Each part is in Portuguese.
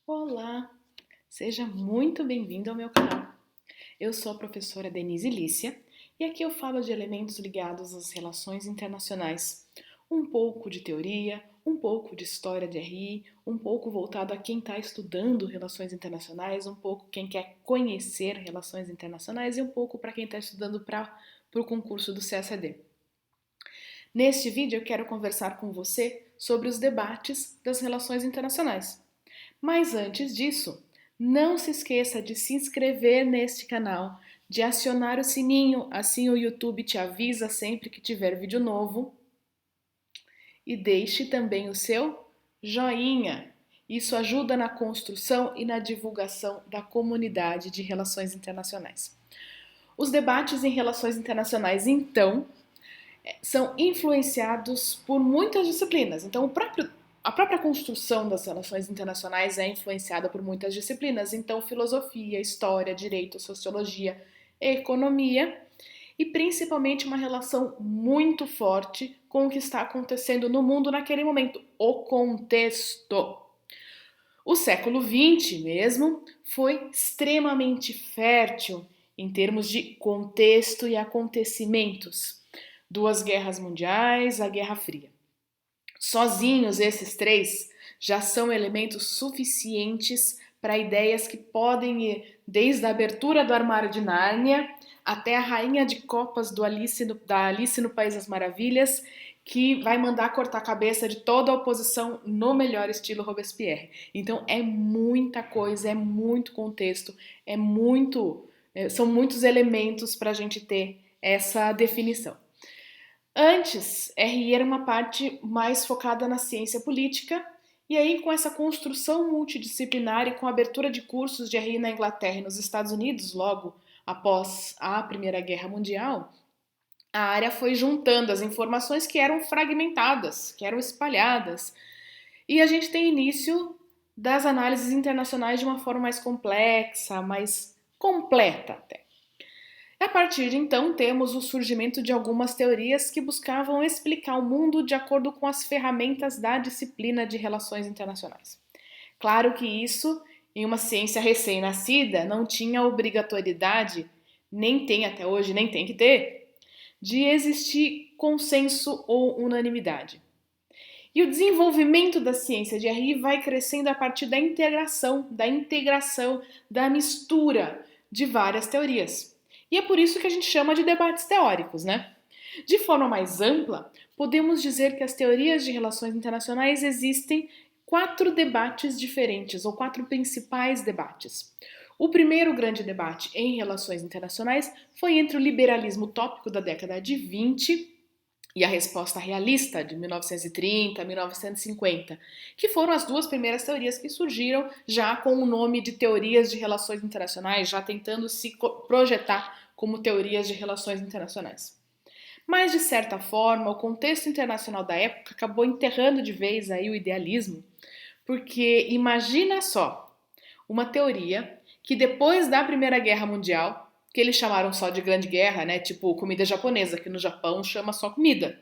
Olá, seja muito bem-vindo ao meu canal. Eu sou a professora Denise Lícia e aqui eu falo de elementos ligados às relações internacionais. Um pouco de teoria, um pouco de história de RI, um pouco voltado a quem está estudando relações internacionais, um pouco quem quer conhecer relações internacionais e um pouco para quem está estudando para o concurso do CSD. Neste vídeo eu quero conversar com você sobre os debates das relações internacionais. Mas antes disso, não se esqueça de se inscrever neste canal, de acionar o sininho, assim o YouTube te avisa sempre que tiver vídeo novo. E deixe também o seu joinha. Isso ajuda na construção e na divulgação da comunidade de relações internacionais. Os debates em relações internacionais, então, são influenciados por muitas disciplinas. Então, a própria construção das relações internacionais é influenciada por muitas disciplinas. Então, filosofia, história, direito, sociologia, economia e principalmente uma relação muito forte com o que está acontecendo no mundo naquele momento, o contexto. O século XX mesmo foi extremamente fértil em termos de contexto e acontecimentos. Duas guerras mundiais, a Guerra Fria. Sozinhos, esses três já são elementos suficientes para ideias que podem ir desde a abertura do armário de Nárnia até a rainha de copas da Alice no País das Maravilhas, que vai mandar cortar a cabeça de toda a oposição no melhor estilo Robespierre. Então é muita coisa, é muito contexto, são muitos elementos para a gente ter essa definição. Antes, RI era uma parte mais focada na ciência política, e aí com essa construção multidisciplinar e com a abertura de cursos de RI na Inglaterra e nos Estados Unidos, logo após a Primeira Guerra Mundial, a área foi juntando as informações que eram fragmentadas, que eram espalhadas, e a gente tem início das análises internacionais de uma forma mais complexa, mais completa até. A partir de então, temos o surgimento de algumas teorias que buscavam explicar o mundo de acordo com as ferramentas da disciplina de relações internacionais. Claro que isso, em uma ciência recém-nascida, não tinha obrigatoriedade, nem tem até hoje, nem tem que ter, de existir consenso ou unanimidade. E o desenvolvimento da ciência de RI vai crescendo a partir da integração, da mistura de várias teorias. E é por isso que a gente chama de debates teóricos, né? De forma mais ampla, podemos dizer que as teorias de relações internacionais existem 4 debates diferentes, ou 4 principais debates. O primeiro grande debate em relações internacionais foi entre o liberalismo utópico da década de 20 e a resposta realista de 1930 a 1950, que foram as duas primeiras teorias que surgiram já com o nome de teorias de relações internacionais, já tentando se projetar como teorias de relações internacionais. Mas, de certa forma, o contexto internacional da época acabou enterrando de vez aí o idealismo, porque imagina só, uma teoria que depois da Primeira Guerra Mundial, que eles chamaram só de Grande Guerra, né? Tipo comida japonesa, que no Japão chama só comida.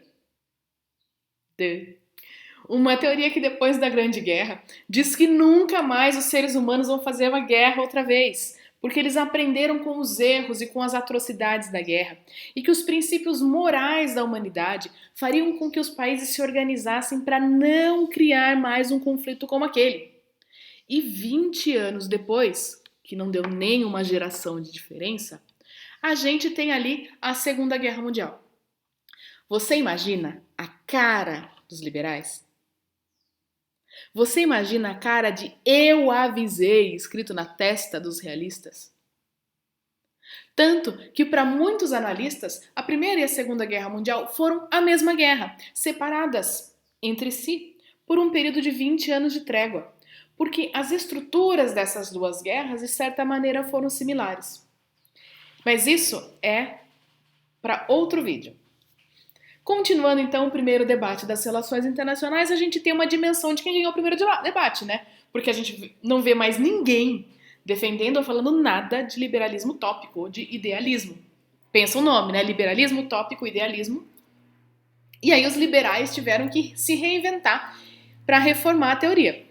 Uma teoria que depois da Grande Guerra diz que nunca mais os seres humanos vão fazer uma guerra outra vez, porque eles aprenderam com os erros e com as atrocidades da guerra, e que os princípios morais da humanidade fariam com que os países se organizassem para não criar mais um conflito como aquele. E 20 anos depois, que não deu nem uma geração de diferença, a gente tem ali a Segunda Guerra Mundial. Você imagina a cara dos liberais? Você imagina a cara de "eu avisei" escrito na testa dos realistas? Tanto que, para muitos analistas, a Primeira e a Segunda Guerra Mundial foram a mesma guerra, separadas entre si por um período de 20 anos de trégua, porque as estruturas dessas duas guerras, de certa maneira, foram similares. Mas isso é para outro vídeo. Continuando então o primeiro debate das relações internacionais, a gente tem uma dimensão de quem ganhou o primeiro debate, né? Porque a gente não vê mais ninguém defendendo ou falando nada de liberalismo utópico ou de idealismo. Pensa o nome, né? Liberalismo utópico, idealismo. E aí os liberais tiveram que se reinventar para reformar a teoria.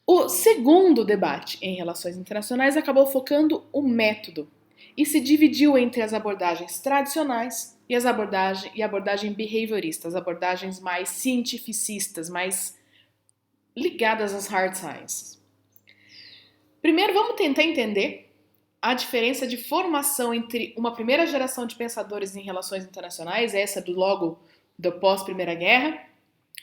O segundo debate em relações internacionais acabou focando o método e se dividiu entre as abordagens tradicionais e a abordagem behaviorista, as abordagens mais cientificistas, mais ligadas às hard sciences. Primeiro, vamos tentar entender a diferença de formação entre uma primeira geração de pensadores em relações internacionais, essa do pós-Primeira Guerra,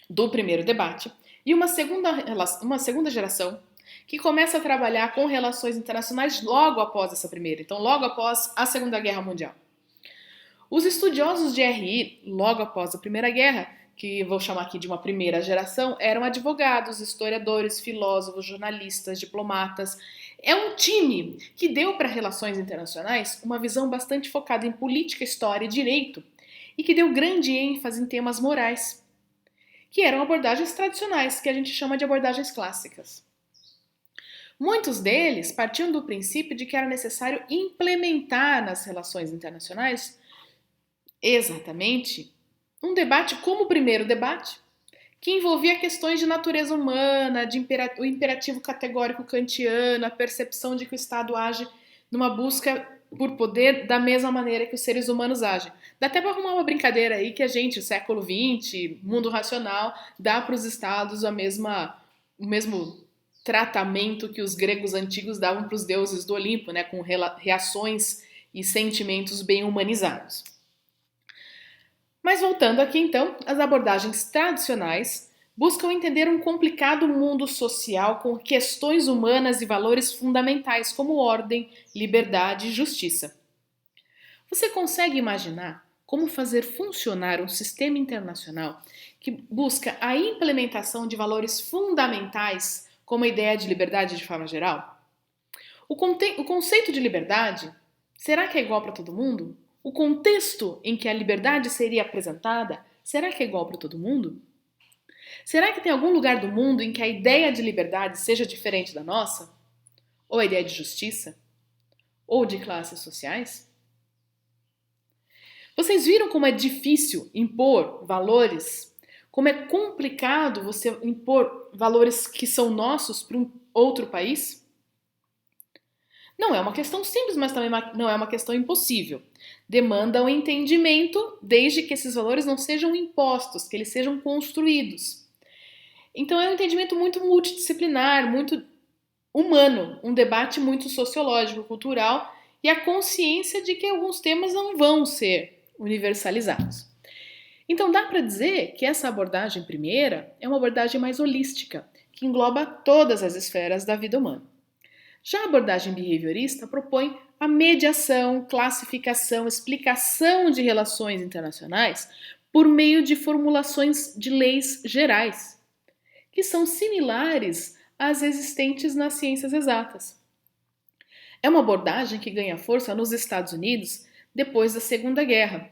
do primeiro debate, e uma segunda geração que começa a trabalhar com relações internacionais logo após essa primeira, então logo após a Segunda Guerra Mundial. Os estudiosos de RI, logo após a Primeira Guerra, que vou chamar aqui de uma primeira geração, eram advogados, historiadores, filósofos, jornalistas, diplomatas. É um time que deu para relações internacionais uma visão bastante focada em política, história e direito, e que deu grande ênfase em temas morais, que eram abordagens tradicionais, que a gente chama de abordagens clássicas. Muitos deles partiam do princípio de que era necessário implementar nas relações internacionais exatamente um debate como o primeiro debate, que envolvia questões de natureza humana, o imperativo categórico kantiano, a percepção de que o Estado age numa busca por poder da mesma maneira que os seres humanos agem. Dá até para arrumar uma brincadeira aí que a gente, século XX, mundo racional, dá para os Estados o mesmo tratamento que os gregos antigos davam para os deuses do Olimpo, né, com reações e sentimentos bem humanizados. Mas voltando aqui então, as abordagens tradicionais buscam entender um complicado mundo social com questões humanas e valores fundamentais como ordem, liberdade e justiça. Você consegue imaginar como fazer funcionar um sistema internacional que busca a implementação de valores fundamentais como a ideia de liberdade de forma geral? O conceito de liberdade, será que é igual para todo mundo? O contexto em que a liberdade seria apresentada, será que é igual para todo mundo? Será que tem algum lugar do mundo em que a ideia de liberdade seja diferente da nossa? Ou a ideia de justiça? Ou de classes sociais? Vocês viram como é difícil impor valores? Como é complicado você impor valores que são nossos para um outro país? Não é uma questão simples, mas também não é uma questão impossível. Demanda um entendimento, desde que esses valores não sejam impostos, que eles sejam construídos. Então é um entendimento muito multidisciplinar, muito humano, um debate muito sociológico, cultural e a consciência de que alguns temas não vão ser universalizados. Então dá para dizer que essa abordagem primeira é uma abordagem mais holística, que engloba todas as esferas da vida humana. Já a abordagem behaviorista propõe a mediação, classificação, explicação de relações internacionais por meio de formulações de leis gerais, que são similares às existentes nas ciências exatas. É uma abordagem que ganha força nos Estados Unidos depois da Segunda Guerra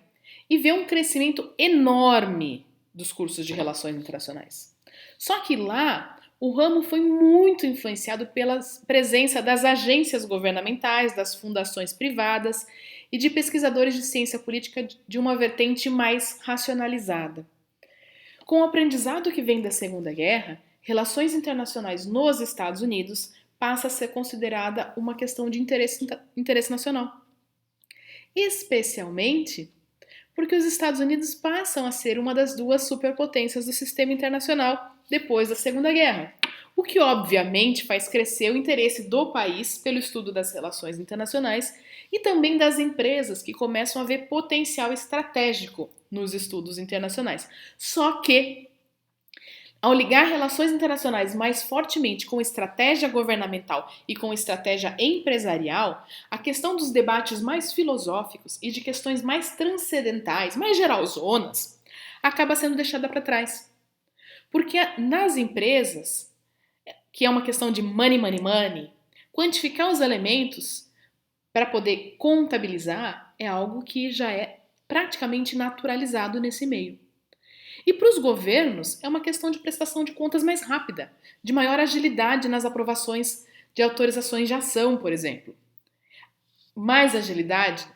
e vê um crescimento enorme dos cursos de relações internacionais. Só que lá o ramo foi muito influenciado pela presença das agências governamentais, das fundações privadas e de pesquisadores de ciência política de uma vertente mais racionalizada. Com o aprendizado que vem da Segunda Guerra, relações internacionais nos Estados Unidos passa a ser considerada uma questão de interesse nacional. Especialmente porque os Estados Unidos passam a ser uma das duas superpotências do sistema internacional depois da Segunda Guerra, o que obviamente faz crescer o interesse do país pelo estudo das relações internacionais e também das empresas que começam a ver potencial estratégico nos estudos internacionais. Só que, ao ligar relações internacionais mais fortemente com estratégia governamental e com estratégia empresarial, a questão dos debates mais filosóficos e de questões mais transcendentais, mais geralzonas, acaba sendo deixada para trás. Porque nas empresas, que é uma questão de money, money, money, quantificar os elementos para poder contabilizar é algo que já é praticamente naturalizado nesse meio. E para os governos é uma questão de prestação de contas mais rápida, de maior agilidade nas aprovações de autorizações de ação, por exemplo. Mais agilidade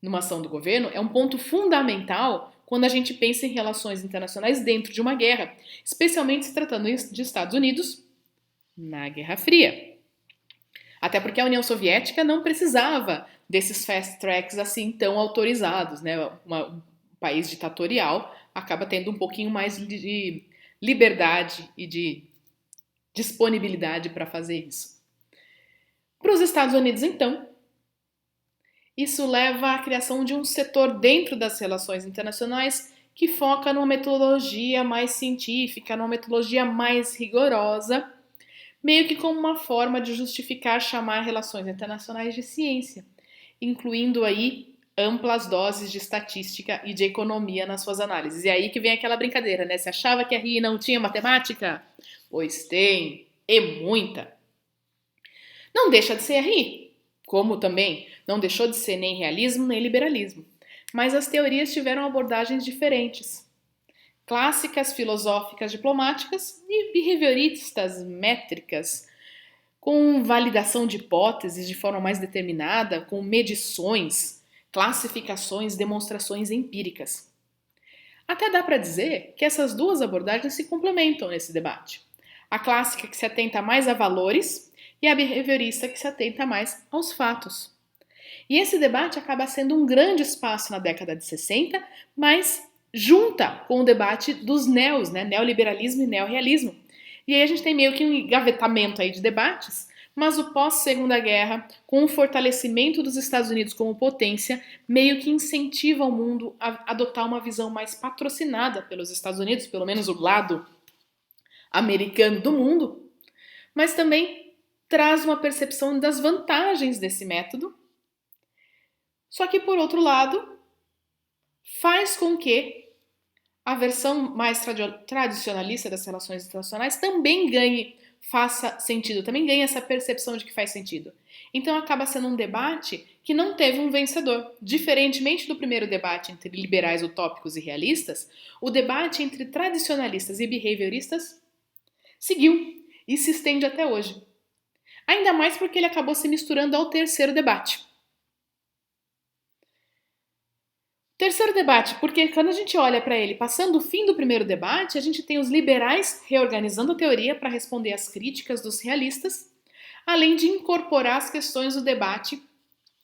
numa ação do governo é um ponto fundamental quando a gente pensa em relações internacionais dentro de uma guerra, especialmente se tratando de Estados Unidos, na Guerra Fria. Até porque a União Soviética não precisava desses fast tracks assim tão autorizados, né? Um país ditatorial acaba tendo um pouquinho mais de liberdade e de disponibilidade para fazer isso. Para os Estados Unidos, então, isso leva à criação de um setor dentro das relações internacionais que foca numa metodologia mais científica, numa metodologia mais rigorosa, meio que como uma forma de justificar chamar relações internacionais de ciência, incluindo aí amplas doses de estatística e de economia nas suas análises. E aí que vem aquela brincadeira, né? Você achava que a RI não tinha matemática? Pois tem, e muita. Não deixa de ser RI, como também não deixou de ser nem realismo nem liberalismo. Mas as teorias tiveram abordagens diferentes. Clássicas, filosóficas, diplomáticas e behavioristas métricas, com validação de hipóteses de forma mais determinada, com medições, classificações, demonstrações empíricas. Até dá para dizer que essas duas abordagens se complementam nesse debate. A clássica que se atenta mais a valores e a behaviorista que se atenta mais aos fatos. E esse debate acaba sendo um grande espaço na década de 60, mas junta com o debate dos neos, né? Neoliberalismo e neorrealismo. E aí a gente tem meio que um engavetamento aí de debates, mas o pós-Segunda Guerra, com o fortalecimento dos Estados Unidos como potência, meio que incentiva o mundo a adotar uma visão mais patrocinada pelos Estados Unidos, pelo menos o lado americano do mundo, mas também traz uma percepção das vantagens desse método. Só que, por outro lado, faz com que a versão mais tradicionalista das relações internacionais também faça sentido, também ganhe essa percepção de que faz sentido. Então acaba sendo um debate que não teve um vencedor. Diferentemente do primeiro debate entre liberais utópicos e realistas, o debate entre tradicionalistas e behavioristas seguiu e se estende até hoje. Ainda mais porque ele acabou se misturando ao terceiro debate. Terceiro debate, porque quando a gente olha para ele passando o fim do primeiro debate, a gente tem os liberais reorganizando a teoria para responder às críticas dos realistas, além de incorporar as questões do debate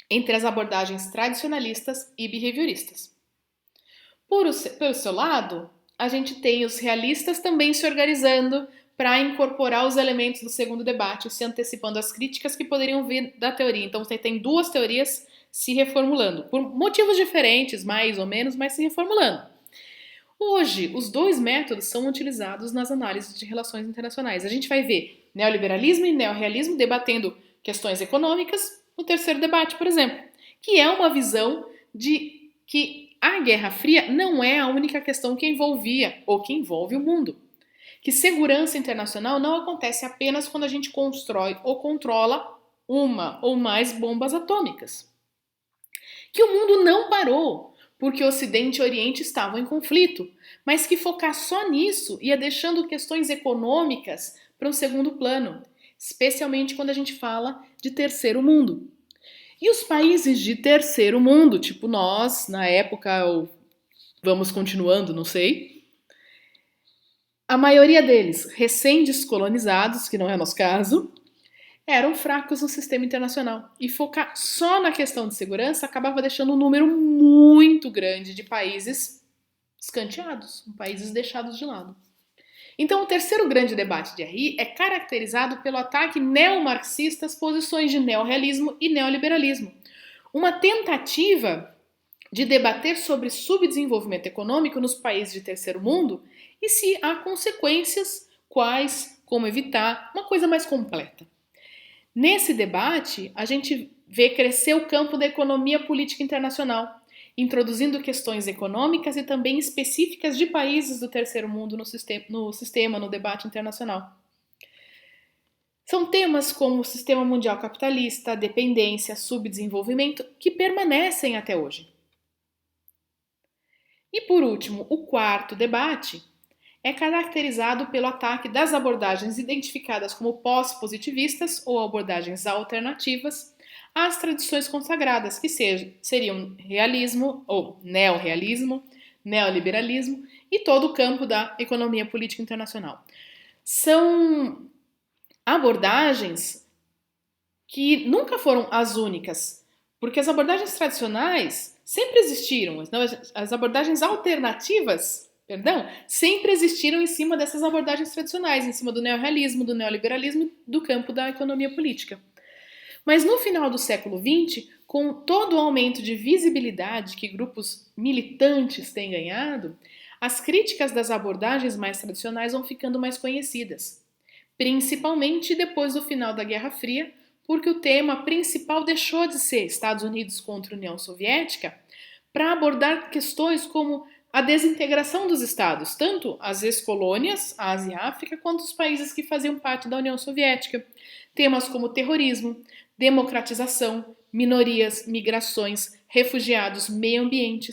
entre as abordagens tradicionalistas e behavioristas. Pelo seu lado, a gente tem os realistas também se organizando para incorporar os elementos do segundo debate, se antecipando às críticas que poderiam vir da teoria. Então você tem duas teorias se reformulando, por motivos diferentes, mais ou menos, mas se reformulando. Hoje, os dois métodos são utilizados nas análises de relações internacionais. A gente vai ver neoliberalismo e neorrealismo debatendo questões econômicas no terceiro debate, por exemplo, que é uma visão de que a Guerra Fria não é a única questão que envolvia ou que envolve o mundo. Que segurança internacional não acontece apenas quando a gente constrói ou controla uma ou mais bombas atômicas. Que o mundo não parou porque Ocidente e Oriente estavam em conflito, mas que focar só nisso ia deixando questões econômicas para um segundo plano, especialmente quando a gente fala de terceiro mundo. E os países de terceiro mundo, tipo nós, na época, ou vamos continuando, não sei, a maioria deles recém-descolonizados, que não é nosso caso, eram fracos no sistema internacional. E focar só na questão de segurança acabava deixando um número muito grande de países escanteados, países deixados de lado. Então, o terceiro grande debate de RI é caracterizado pelo ataque neomarxista às posições de neorrealismo e neoliberalismo. Uma tentativa de debater sobre subdesenvolvimento econômico nos países de terceiro mundo e se há consequências, quais, como evitar, uma coisa mais completa. Nesse debate, a gente vê crescer o campo da economia política internacional, introduzindo questões econômicas e também específicas de países do terceiro mundo no debate internacional. São temas como o sistema mundial capitalista, dependência, subdesenvolvimento, que permanecem até hoje. E por último, o quarto debate é caracterizado pelo ataque das abordagens identificadas como pós-positivistas ou abordagens alternativas às tradições consagradas, que seriam realismo ou neorrealismo, neoliberalismo e todo o campo da economia política internacional. São abordagens que nunca foram as únicas, porque as abordagens tradicionais sempre existiram, as abordagens alternativas, sempre existiram em cima dessas abordagens tradicionais, em cima do neorrealismo, do neoliberalismo e do campo da economia política. Mas no final do século XX, com todo o aumento de visibilidade que grupos militantes têm ganhado, as críticas das abordagens mais tradicionais vão ficando mais conhecidas, principalmente depois do final da Guerra Fria, porque o tema principal deixou de ser Estados Unidos contra a União Soviética para abordar questões como a desintegração dos estados, tanto as ex-colônias, Ásia e África, quanto os países que faziam parte da União Soviética. Temas como terrorismo, democratização, minorias, migrações, refugiados, meio ambiente,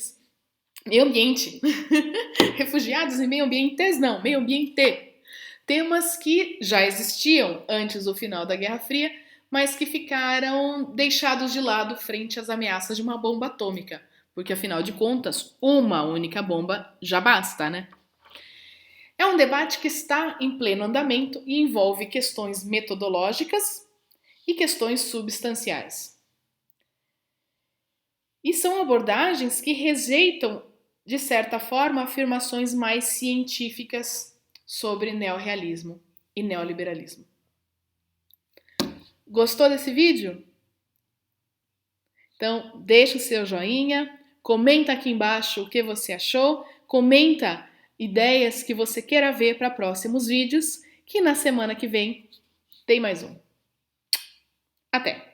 refugiados e meio ambientes não, meio ambiente. Temas que já existiam antes do final da Guerra Fria, mas que ficaram deixados de lado frente às ameaças de uma bomba atômica, porque afinal de contas, uma única bomba já basta, né? É um debate que está em pleno andamento e envolve questões metodológicas e questões substanciais. E são abordagens que rejeitam, de certa forma, afirmações mais científicas sobre neorrealismo e neoliberalismo. Gostou desse vídeo? Então, deixa o seu joinha, comenta aqui embaixo o que você achou, comenta ideias que você queira ver para próximos vídeos, que na semana que vem tem mais um. Até!